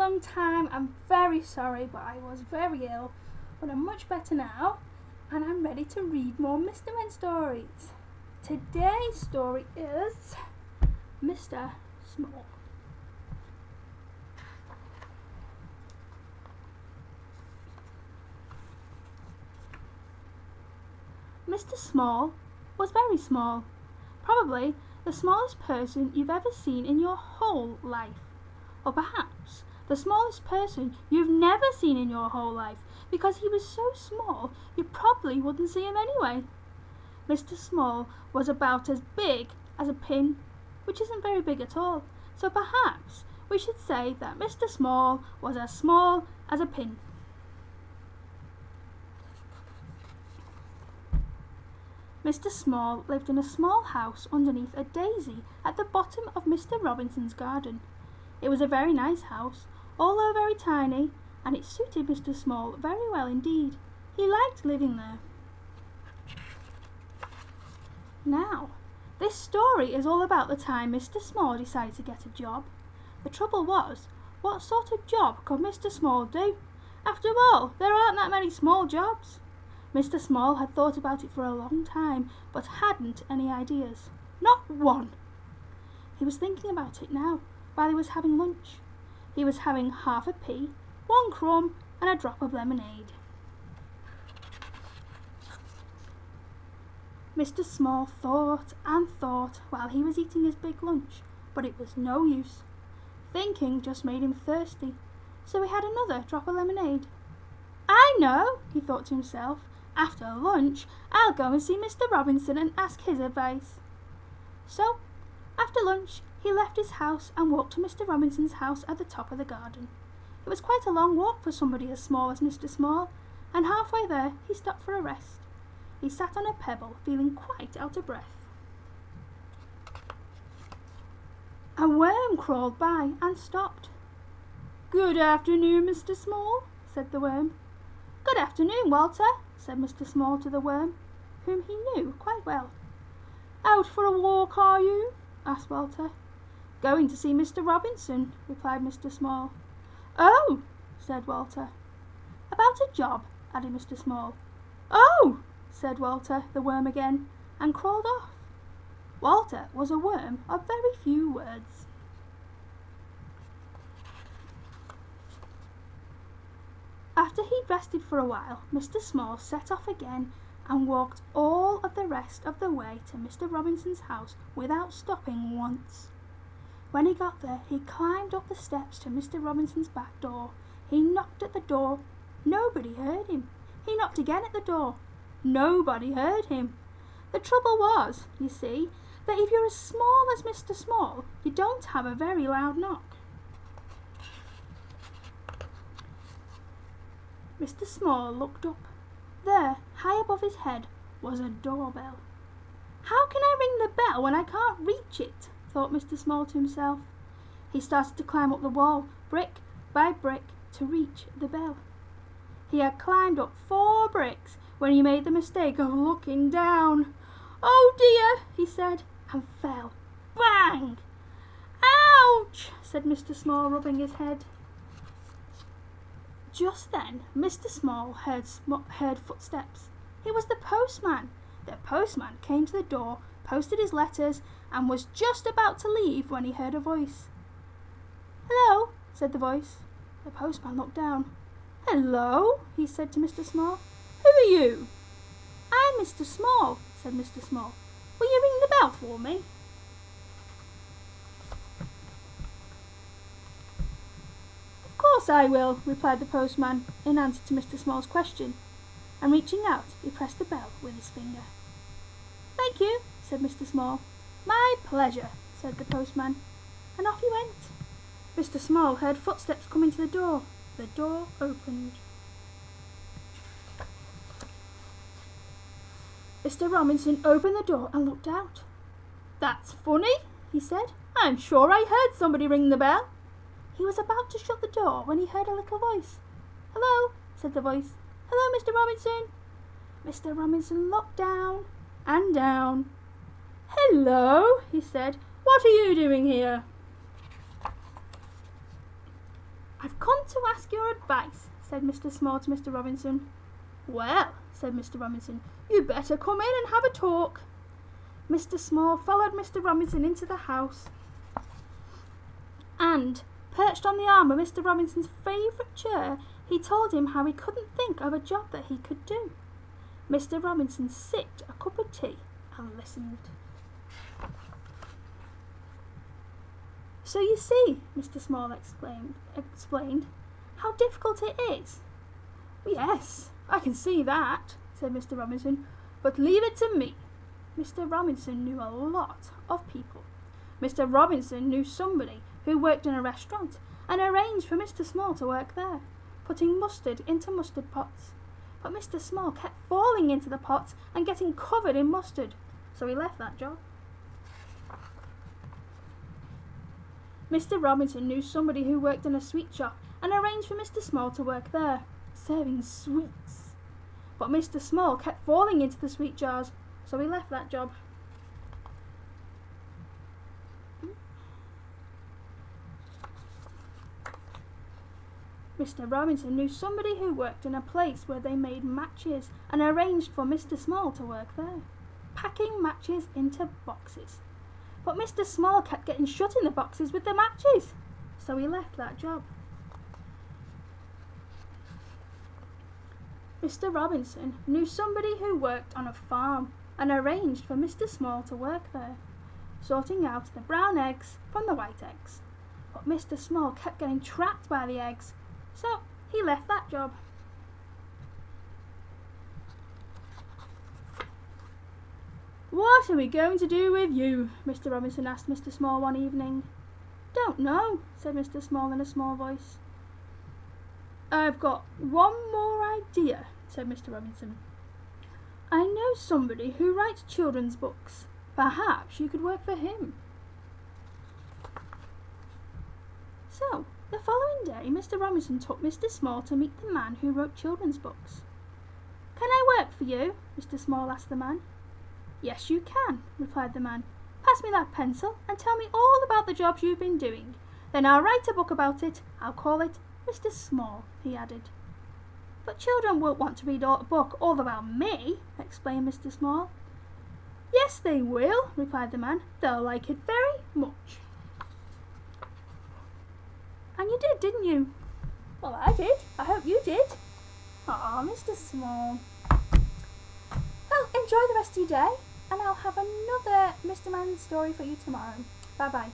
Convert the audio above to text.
long time. I'm very sorry, but I was very ill. But I'm much better now, and I'm ready to read more Mr. Men stories. Today's story is Mr. Small. Mr. Small was very small, probably the smallest person you've ever seen in your whole life. Or perhaps the smallest person you've never seen in your whole life, because he was so small you probably wouldn't see him anyway. Mr. Small was about as big as a pin, which isn't very big at all, so perhaps we should say that Mr. Small was as small as a pin. Mr. Small lived in a small house underneath a daisy at the bottom of Mr. Robinson's garden. It was a very nice house, although very tiny, and it suited Mr. Small very well indeed. He liked living there. Now, this story is all about the time Mr. Small decided to get a job. The trouble was, what sort of job could Mr. Small do? After all, there aren't that many small jobs. Mr. Small had thought about it for a long time, but hadn't any ideas. Not one. He was thinking about it now, while he was having lunch. He was having half a pea, 1 crumb, and a drop of lemonade. Mr. Small thought and thought while he was eating his big lunch, but it was no use. Thinking just made him thirsty, so he had another drop of lemonade. I know, he thought to himself. After lunch, I'll go and see Mr. Robinson and ask his advice. So, after lunch, he left his house and walked to Mr. Robinson's house at the top of the garden. It was quite a long walk for somebody as small as Mr. Small, and halfway there he stopped for a rest. He sat on a pebble, feeling quite out of breath. A worm crawled by and stopped. "Good afternoon, Mr. Small," said the worm. "Good afternoon, Walter," said Mr. Small to the worm, whom he knew quite well. "Out for a walk, are you?" asked Walter. "Going to see Mr. Robinson," replied Mr. Small. "Oh," said Walter. "About a job," added Mr. Small. "Oh," said Walter, the worm again, and crawled off. Walter was a worm of very few words. After he'd rested for a while, Mr. Small set off again and walked all of the rest of the way to Mr. Robinson's house without stopping once. When he got there, he climbed up the steps to Mr. Robinson's back door. He knocked at the door. Nobody heard him. He knocked again at the door. Nobody heard him. The trouble was, you see, that if you're as small as Mr. Small, you don't have a very loud knock. Mr. Small looked up. There, high above his head, was a doorbell. "How can I ring the bell when I can't reach it?" thought Mr. Small to himself. He started to climb up the wall, brick by brick, to reach the bell. He had climbed up 4 bricks when he made the mistake of looking down. "Oh dear," he said, and fell. Bang! "Ouch!" said Mr. Small, rubbing his head. Just then Mr. Small heard footsteps. It was the postman. The postman came to the door, posted his letters, and was just about to leave when he heard a voice. "Hello," said the voice. The postman looked down. "Hello," he said to Mr. Small. "Who are you?" "I'm Mr. Small," said Mr. Small. "Will you ring the bell for me?" "Of course I will," replied the postman in answer to Mr. Small's question, and reaching out, he pressed the bell with his finger. "Thank you," said Mr. Small. "My pleasure," said the postman, and off he went. Mr. Small heard footsteps coming to the door. The door opened. Mr. Robinson opened the door and looked out. "That's funny," he said. "I'm sure I heard somebody ring the bell." He was about to shut the door when he heard a little voice. "Hello," said the voice. "Hello, Mr. Robinson." Mr. Robinson looked down and down. "Hello," he said. "What are you doing here?" "I've come to ask your advice," said Mr. Small to Mr. Robinson. "Well," said Mr. Robinson, "you'd better come in and have a talk." Mr. Small followed Mr. Robinson into the house and, perched on the arm of Mr. Robinson's favourite chair, he told him how he couldn't think of a job that he could do. Mr. Robinson sipped a cup of tea and listened. "So you see," Mr. Small explained, "how difficult it is." "Yes, I can see that," said Mr. Robinson, "but leave it to me." Mr. Robinson knew a lot of people. Mr. Robinson knew somebody who worked in a restaurant and arranged for Mr. Small to work there, putting mustard into mustard pots. But Mr. Small kept falling into the pots and getting covered in mustard, so he left that job. Mr. Robinson knew somebody who worked in a sweet shop and arranged for Mr. Small to work there, serving sweets. But Mr. Small kept falling into the sweet jars, so he left that job. Mr. Robinson knew somebody who worked in a place where they made matches and arranged for Mr. Small to work there, packing matches into boxes. But Mr. Small kept getting shut in the boxes with the matches, so he left that job. Mr. Robinson knew somebody who worked on a farm and arranged for Mr. Small to work there, sorting out the brown eggs from the white eggs. But Mr. Small kept getting trapped by the eggs, so he left that job. "What are we going to do with you?" Mr. Robinson asked Mr. Small one evening. "Don't know," said Mr. Small in a small voice. "I've got one more idea," said Mr. Robinson. "I know somebody who writes children's books. Perhaps you could work for him." So, the following day, Mr. Robinson took Mr. Small to meet the man who wrote children's books. "Can I work for you?" Mr. Small asked the man. "Yes, you can," replied the man. "Pass me that pencil and tell me all about the jobs you've been doing. Then I'll write a book about it. I'll call it Mr. Small," he added. "But children won't want to read a book all about me," explained Mr. Small. "Yes, they will," replied the man. "They'll like it very much." "And you did, didn't you?" "Well, I did. I hope you did." "Aw, Mr. Small." "Well, enjoy the rest of your day, and I'll have another Mr. Man story for you tomorrow. Bye-bye.